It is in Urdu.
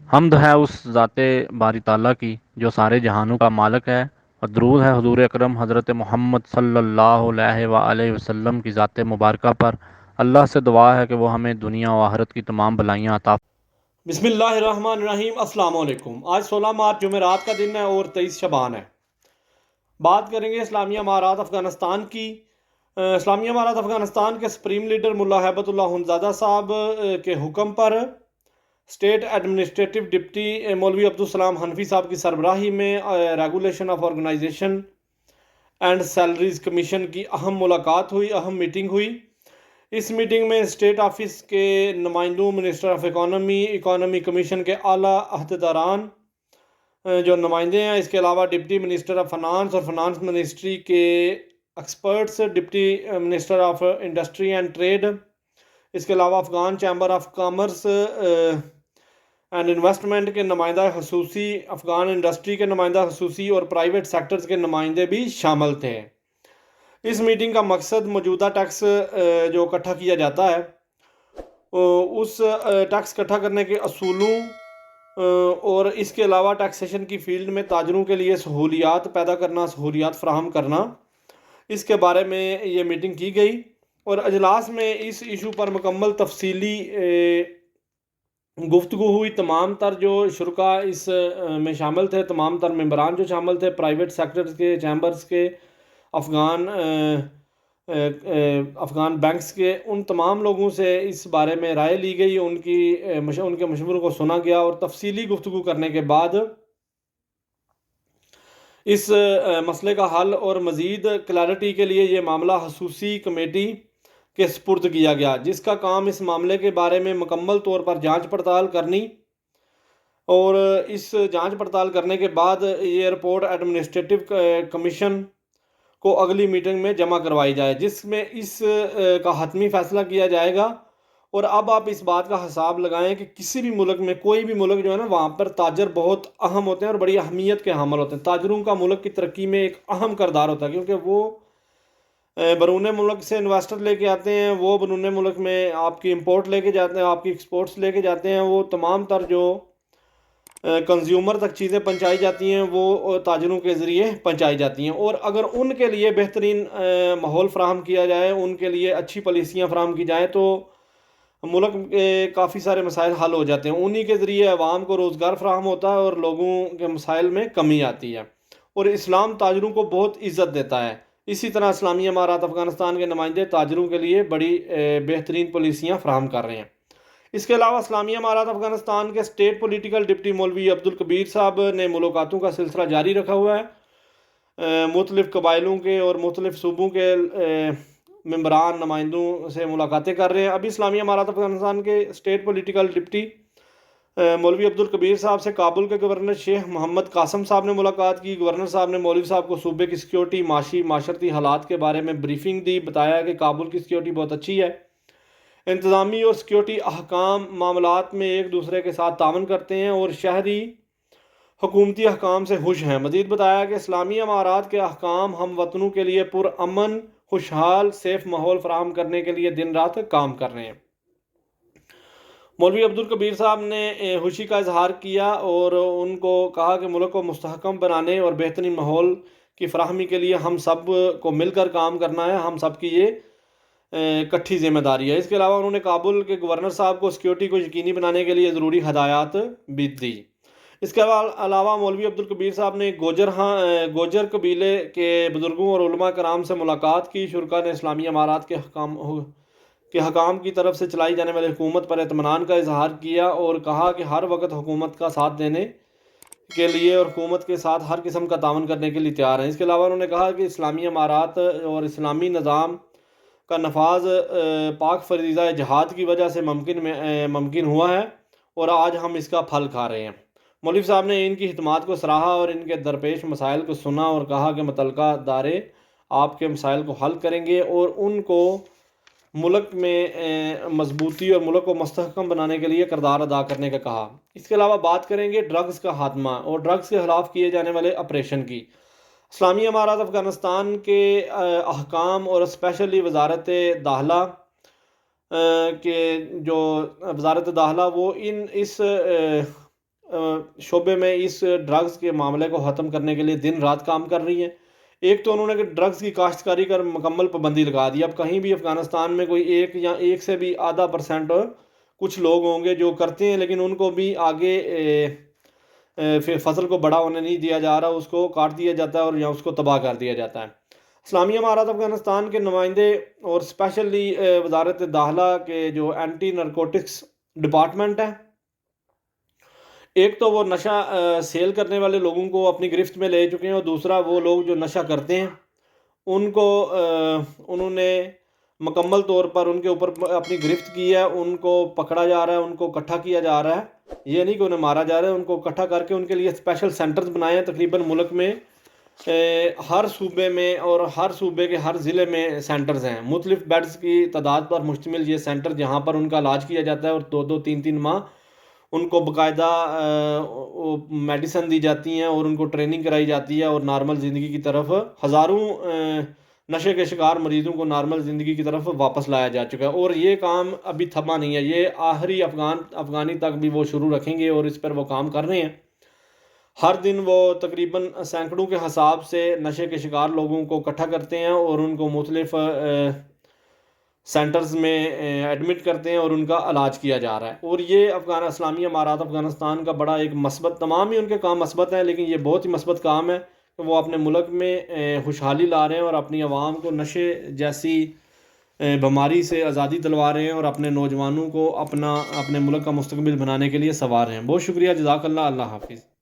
حمد ہے اس ذات باری تعالیٰ کی جو سارے جہانوں کا مالک ہے، اور درود ہے حضور اکرم حضرت محمد صلی اللہ علیہ وآلہ وسلم کی ذات مبارکہ پر۔ اللہ سے دعا ہے کہ وہ ہمیں دنیا و آخرت کی تمام بلائیاں عطا۔ بسم اللہ الرحمن الرحیم۔ السلام علیکم۔ آج 16 مارچ جمعرات کا دن ہے اور 23 شعبان ہے۔ بات کریں گے اسلامیہ امارات افغانستان کی۔ اسلامیہ امارات افغانستان کے سپریم لیڈر ملا ہیبت اللہ ہنزادہ صاحب کے حکم پر اسٹیٹ ایڈمنسٹریٹو ڈپٹی مولوی عبدالسلام حنفی صاحب کی سربراہی میں regulation of organisation and salaries commission کی اہم ملاقات ہوئی، اہم میٹنگ ہوئی۔ اس میٹنگ میں اسٹیٹ آفس کے نمائندوں، منسٹر آف اکانومی کمیشن کے اعلیٰ عہدیداران جو نمائندے ہیں، اس کے علاوہ ڈپٹی منسٹر آف فنانس اور فنانس منسٹری کے experts, deputy minister of industry and trade, اس کے علاوہ Afghan chamber of commerce and investment کے نمائندہ خصوصی، افغان انڈسٹری کے نمائندہ خصوصی اور پرائیویٹ سیکٹرز کے نمائندے بھی شامل تھے۔ اس میٹنگ کا مقصد موجودہ ٹیکس جو اکٹھا کیا جاتا ہے اس ٹیکس اکٹھا کرنے کے اصولوں اور اس کے علاوہ ٹیکسیشن کی فیلڈ میں تاجروں کے لیے سہولیات پیدا کرنا، سہولیات فراہم کرنا، اس کے بارے میں یہ میٹنگ کی گئی۔ اور اجلاس میں اس ایشو پر مکمل تفصیلی گفتگو ہوئی۔ تمام تر جو شرکاء اس میں شامل تھے، تمام تر ممبران جو شامل تھے، پرائیویٹ سیکٹرز کے، چیمبرز کے، افغان بینکس کے، ان تمام لوگوں سے اس بارے میں رائے لی گئی، ان کے مشوروں کو سنا گیا، اور تفصیلی گفتگو کرنے کے بعد اس مسئلے کا حل اور مزید کلیئرٹی کے لیے یہ معاملہ خصوصی کمیٹی کے سپرد کیا گیا، جس کا کام اس معاملے کے بارے میں مکمل طور پر جانچ پڑتال کرنی، اور اس جانچ پڑتال کرنے کے بعد یہ رپورٹ ایڈمنسٹریٹو کمیشن کو اگلی میٹنگ میں جمع کروائی جائے، جس میں اس کا حتمی فیصلہ کیا جائے گا۔ اور اب آپ اس بات کا حساب لگائیں کہ کسی بھی ملک میں، کوئی بھی ملک جو ہے نا، وہاں پر تاجر بہت اہم ہوتے ہیں اور بڑی اہمیت کے حامل ہوتے ہیں۔ تاجروں کا ملک کی ترقی میں ایک اہم کردار ہوتا ہے، کیونکہ وہ بیرون ملک سے انویسٹر لے کے آتے ہیں، وہ بیرون ملک میں آپ کی امپورٹ لے کے جاتے ہیں، آپ کی ایکسپورٹس لے کے جاتے ہیں، وہ تمام تر جو کنزیومر تک چیزیں پہنچائی جاتی ہیں وہ تاجروں کے ذریعے پہنچائی جاتی ہیں۔ اور اگر ان کے لیے بہترین ماحول فراہم کیا جائے، ان کے لیے اچھی پالیسیاں فراہم کی جائیں، تو ملک کے کافی سارے مسائل حل ہو جاتے ہیں۔ انہی کے ذریعے عوام کو روزگار فراہم ہوتا ہے اور لوگوں کے مسائل میں کمی آتی ہے، اور اسلام تاجروں کو بہت عزت دیتا ہے۔ اسی طرح اسلامی امارات افغانستان کے نمائندے تاجروں کے لیے بڑی بہترین پالیسیاں فراہم کر رہے ہیں۔ اس کے علاوہ اسلامی امارات افغانستان کے اسٹیٹ پولیٹیکل ڈپٹی مولوی عبدالکبیر صاحب نے ملاقاتوں کا سلسلہ جاری رکھا ہوا ہے۔ مختلف قبائلوں کے اور مختلف صوبوں کے ممبران، نمائندوں سے ملاقاتیں کر رہے ہیں۔ ابھی اسلامی امارات افغانستان کے اسٹیٹ پولیٹیکل ڈپٹی مولوی عبدالکبیر صاحب سے کابل کے گورنر شیخ محمد قاسم صاحب نے ملاقات کی۔ گورنر صاحب نے مولوی صاحب کو صوبے کی سیکیورٹی، معاشرتی حالات کے بارے میں بریفنگ دی، بتایا کہ کابل کی سیکیورٹی بہت اچھی ہے، انتظامی اور سیکیورٹی احکام معاملات میں ایک دوسرے کے ساتھ تعاون کرتے ہیں اور شہری حکومتی احکام سے خوش ہیں۔ مزید بتایا کہ اسلامی امارات کے احکام ہم وطنوں کے لیے پرامن، خوشحال، سیف ماحول فراہم کرنے کے لیے دن رات کام کر رہے ہیں۔ مولوی عبدالکبیر صاحب نے خوشی کا اظہار کیا اور ان کو کہا کہ ملک کو مستحکم بنانے اور بہترین ماحول کی فراہمی کے لیے ہم سب کو مل کر کام کرنا ہے، ہم سب کی یہ اکٹھی ذمہ داری ہے۔ اس کے علاوہ انہوں نے کابل کے گورنر صاحب کو سیکیورٹی کو یقینی بنانے کے لیے ضروری ہدایات بھی دی۔ اس کے علاوہ مولوی عبدالکبیر صاحب نے گوجر قبیلے کے بزرگوں اور علماء کرام سے ملاقات کی۔ شرکاء نے اسلامی امارات کے حکام کی طرف سے چلائی جانے والی حکومت پر اطمینان کا اظہار کیا اور کہا کہ ہر وقت حکومت کا ساتھ دینے کے لیے اور حکومت کے ساتھ ہر قسم کا تعاون کرنے کے لیے تیار ہیں۔ اس کے علاوہ انہوں نے کہا کہ اسلامی امارات اور اسلامی نظام کا نفاذ پاک فریضہ جہاد کی وجہ سے ممکن ہوا ہے اور آج ہم اس کا پھل کھا رہے ہیں۔ مولوی صاحب نے ان کی خدمات کو سراہا اور ان کے درپیش مسائل کو سنا اور کہا کہ متعلقہ ادارے آپ کے مسائل کو حل کریں گے اور ان کو ملک میں مضبوطی اور ملک کو مستحکم بنانے کے لیے کردار ادا کرنے کا کہا۔ اس کے علاوہ بات کریں گے ڈرگز کا خاتمہ اور ڈرگز کے خلاف کیے جانے والے آپریشن کی۔ اسلامی امارات افغانستان کے احکام اور اسپیشلی وزارت داخلہ کے جو وزارت داخلہ وہ اس شعبے میں اس ڈرگز کے معاملے کو ختم کرنے کے لیے دن رات کام کر رہی ہیں۔ ایک تو انہوں نے ڈرگز کی کاشتکاری پر مکمل پابندی لگا دی، اب کہیں بھی افغانستان میں کوئی ایک یا ایک سے بھی آدھا پرسنٹ کچھ لوگ ہوں گے جو کرتے ہیں، لیکن ان کو بھی آگے فصل کو بڑا ہونے نہیں دیا جا رہا، اس کو کاٹ دیا جاتا ہے اور یا اس کو تباہ کر دیا جاتا ہے۔ اسلامی امارات افغانستان کے نمائندے اور اسپیشلی وزارت داخلہ کے جو اینٹی نارکوٹکس ڈپارٹمنٹ ہے، ایک تو وہ نشہ سیل کرنے والے لوگوں کو اپنی گرفت میں لے چکے ہیں، اور دوسرا وہ لوگ جو نشہ کرتے ہیں ان کو انہوں نے مکمل طور پر ان کے اوپر اپنی گرفت کی ہے، ان کو پکڑا جا رہا ہے، ان کو اکٹھا کیا جا رہا ہے، یہ نہیں کہ انہیں مارا جا رہا ہے، ان کو اکٹھا کر کے ان کے لیے اسپیشل سینٹرز بنائے ہیں تقریباً ملک میں ہر صوبے میں، اور ہر صوبے کے ہر ضلع میں سینٹرز ہیں، مختلف بیڈز کی تعداد پر مشتمل یہ سینٹر، جہاں پر ان کا علاج کیا جاتا ہے، اور 2-3 ماہ ان کو باقاعدہ میڈیسن دی جاتی ہیں اور ان کو ٹریننگ کرائی جاتی ہے، اور نارمل زندگی کی طرف ہزاروں نشے کے شکار مریضوں کو نارمل زندگی کی طرف واپس لایا جا چکا ہے، اور یہ کام ابھی تھما نہیں ہے، یہ آخری افغانی تک بھی وہ شروع رکھیں گے، اور اس پر وہ کام کر رہے ہیں۔ ہر دن وہ تقریباً سینکڑوں کے حساب سے نشے کے شکار لوگوں کو اکٹھا کرتے ہیں اور ان کو مختلف سینٹرز میں ایڈمٹ کرتے ہیں اور ان کا علاج کیا جا رہا ہے، اور یہ اسلامی امارات افغانستان کا بڑا ایک مثبت، تمام ہی ان کے کام مثبت ہیں، لیکن یہ بہت ہی مثبت کام ہے کہ وہ اپنے ملک میں خوشحالی لا رہے ہیں اور اپنی عوام کو نشے جیسی بیماری سے آزادی دلوا رہے ہیں، اور اپنے نوجوانوں کو اپنے ملک کا مستقبل بنانے کے لیے سنوار رہے ہیں۔ بہت شکریہ، جزاک اللہ، اللہ حافظ۔